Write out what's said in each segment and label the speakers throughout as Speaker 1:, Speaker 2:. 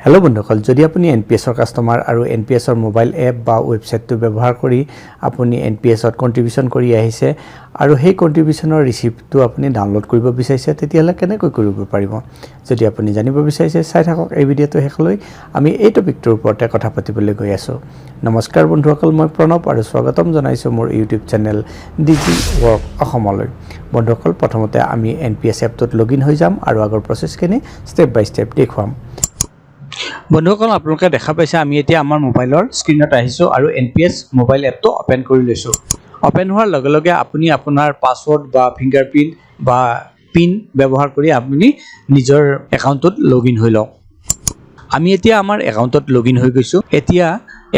Speaker 1: hello बंधुসকল যদি আপুনি এনপিএছৰ customer আৰু এনপিএছৰ মোবাইল এপ বা ওয়েবসাইটটো ব্যৱহাৰ কৰি আপুনি এনপিএছত কন্ট্ৰিবিউশন কৰি আহিছে আৰু সেই কন্ট্ৰিবিউশনৰ ৰিসিপ্টটো আপুনি ডাউনলোড কৰিব বিচাৰিছে তেতিয়ালে কেনেকৈ কৰিব পাৰিব যদি আপুনি জানিব বিচাৰিছে চাই থাকক এই ভিডিঅটো হেকলৈ আমি এই টপিকটোৰ ওপৰতে কথা পাতিবলৈ গৈ আছো নমস্কাৰ বন্ধুসকল মই প্ৰণৱ আৰু স্বাগতম জনাইছো মোৰ ইউটিউব চেনেল ডিজি ৱৰ্ক অসমলৈ বন্ধুসকল প্ৰথমতে আমি এনপিএছ এপটোত লগইন হৈ যাম আৰু আগৰ প্ৰসেছখিনি স্টেপ বাই স্টেপ দেখুৱাম বন্ধুসকল আপোনালোকে দেখা পাইছে আমি এতিয়া আমাৰ মোবাইলৰ স্ক্ৰিনত আহিছো আৰু এনপিএছ মোবাইল এপটো ওপেন কৰি লৈছো ওপেন হোৱাৰ লগে লগে আপুনি আপোনাৰ পাসওয়াৰ্ড বা ফিংগাৰপ্ৰিন্ট বা পিন ব্যৱহাৰ কৰি আপুনি নিজৰ একাউণ্টত লগইন হৈ লওক আমি এতিয়া আমাৰ একাউণ্টত লগইন হৈ গৈছো এতিয়া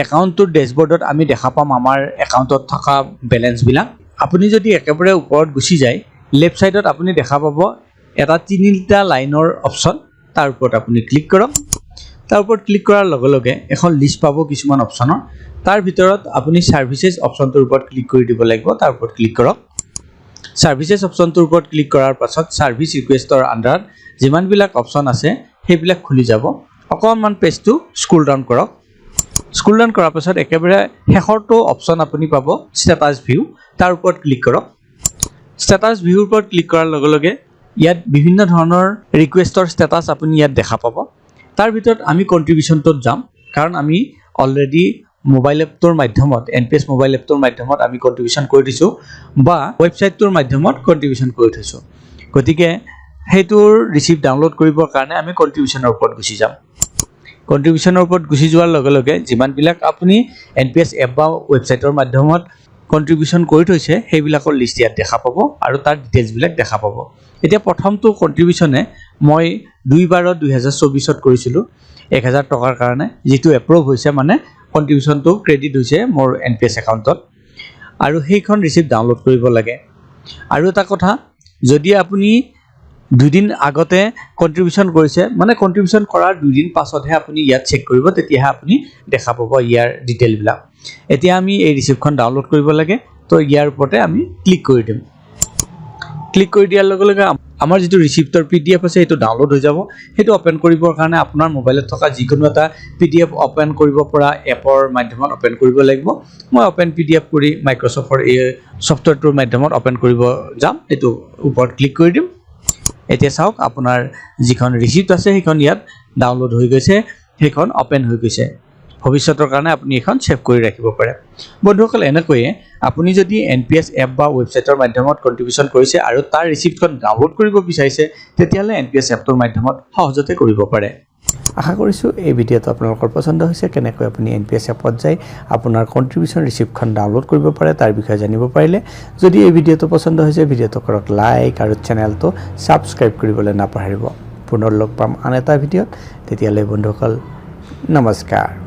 Speaker 1: একাউণ্টৰ ড্যাশবৰ্ডত আমি দেখা পাম আমাৰ একাউণ্টত থকা বেলেন্স বিলাক আপুনি যদি একেবাৰে ওপৰত গুচি যায় লেফট সাইডত আপুনি দেখা পাব এটা তিনিটা লাইনৰ অপচন তাৰ ওপৰত আপুনি ক্লিক কৰক তাৰ ওপৰত ক্লিক কৰাৰ লগে লগে এখন লিষ্ট পাব কিছুমান অপচনৰ তাৰ ভিতৰত আপুনি সাৰ্ভিসেস অপচনটোৰ ওপৰত ক্লিক কৰি দিব লাগিব তাৰ ওপৰত ক্লিক কৰক সাৰ্ভিসেস অপচনটোৰ ওপৰত ক্লিক কৰাৰ পাছত সাৰ্ভিস ৰিকুৱেষ্টৰ আন্ডাৰত যিমান বিলাক অপচন আছে সেইবিলাক খুলি যাব অকনমান পেজটো স্ক্ৰল ডাউন কৰক স্ক্ৰল ডাউন কৰাৰ পাছত একেবাৰে শেষৰটো অপচন আপুনি পাব ষ্টেটাস ভিউ তাৰ ওপৰত ক্লিক কৰক ষ্টেটাস ভিউৰ ওপৰত ক্লিক কৰাৰ লগে লগে ইয়াত বিভিন্ন ধৰণৰ ৰিকুৱেষ্টৰ ষ্টেটাস আপুনি ইয়াত দেখা পাব তাৰ ভিতৰত আমি কন্ট্ৰিবিউশনটোত যাম কাৰণ আমি অলৰেডি মোবাইল এপটোৰ মাধ্যমত এনপিএছ মোবাইল এপটোৰ মাধ্যমত আমি কন্ট্ৰিবিউশন কৰি দিছো বা ওয়েবসাইটটোৰ মাধ্যমত কন্ট্ৰিবিউশন কৰি থৈছো গতিকে হেইটোৰ ৰিসিপ্ট ডাউনলোড কৰিবৰ কাৰণে আমি কন্ট্ৰিবিউশনৰ ওপৰত গুচি যাম কন্ট্ৰিবিউশনৰ ওপৰত গুচি যোৱাৰ লগে লগে যিমান বিলাক আপুনি এনপিএছ এপ বা ওয়েবসাইটৰ মাধ্যমত কন্ট্ৰিবিউশন কৰি থৈছে সেইবিলাকৰ লিষ্ট ইয়াত দেখা পাব আৰু তাৰ ডিটেইলছ বিলাক দেখা পাব এতিয়া প্ৰথমটো কন্ট্ৰিবিউশনে মই 2/2024 ত কৰিছিলো 1000 টকাৰ কাৰণে যেটো এপ্ৰুভ হৈছে মানে কন্ট্ৰিবিউশনটো ক্ৰেডিট হৈছে মোৰ এনপিএছ একাউণ্টত আৰু সেইখন ৰিসিপ্ট ডাউনলোড কৰিব লাগে আৰু এটা কথা যদি আপুনি দুদিন আগতে কন্ট্ৰিবিউশন কৰিছে মানে কন্ট্ৰিবিউশন কৰাৰ দুদিন পাছতহে আপুনি ইয়াত চেক কৰিব তেতিয়াহে আপুনি দেখা পাব ইয়াৰ ডিটেইল বিলাক এতিয়া আমি এই ৰিসিপ্টখন ডাউনলোড কৰিব লাগে তো ইয়াৰ ওপৰতে আমি ক্লিক কৰি দিম ক্লিক কৰি দিয়াৰ লগে লগে আমাৰ যেটো ৰিসিপ্টৰ পিডিএফ আছে এটো ডাউনলোড হৈ যাব হেতু ওপেন কৰিবৰ কাৰণে আপোনাৰ মোবাইলত থকা যিকোনো এটা পিডিএফ ওপেন কৰিব পৰা এপৰ মাধ্যমত ওপেন কৰিব লাগিব মই ওপেন পিডিএফ কৰি মাইক্ৰসফটৰ এই সফটওয়্যাৰটোৰ মাধ্যমত ওপেন কৰিব যাম এটো ওপৰত ক্লিক কৰি দিম এতিয়া চাওক আপোনাৰ যিখন ৰিসিপ্ট আছে সেইখন ইয়াত ডাউনলোড হৈ গৈছে সেইখন ওপেন হৈ গৈছে ভৱিষ্যতৰ কাৰণে আপুনি এখন সেভ কৰি ৰাখিব পাৰে বন্ধুসকল এনেকৈয়ে আপুনি যদি এনপিএছ এপ বা ওয়েবসাইটৰ মাধ্যমত কন্ট্ৰিবিউশন কৰিছে আৰু তাৰ ৰিসিপ্টখন ডাউনলোড কৰিব বিচাৰিছে তেতিয়ালে এনপিএছ এপটোৰ মাধ্যমত সহজতে কৰিব পাৰে আশা কৰিছো এই ভিডিঅটো আপোনালোকৰ পছন্দ হৈছে কেনেকৈ আপুনি এনপিএছ এপত যাই আপোনাৰ কন্ট্ৰিবিউশন ৰিসিপ্টখন ডাউনলোড কৰিব পাৰে তাৰ বিষয়ে জানিব পাৰিলে যদি এই ভিডিঅটো পছন্দ হৈছে ভিডিঅটো কৰক লাইক আৰু চেনেলটো সাবস্ক্ৰাইব কৰিবলৈ নাপাহৰিব পুনৰ লগ পাম আন এটা ভিডিঅত তেতিয়ালৈ বন্ধুসকল নমস্কাৰ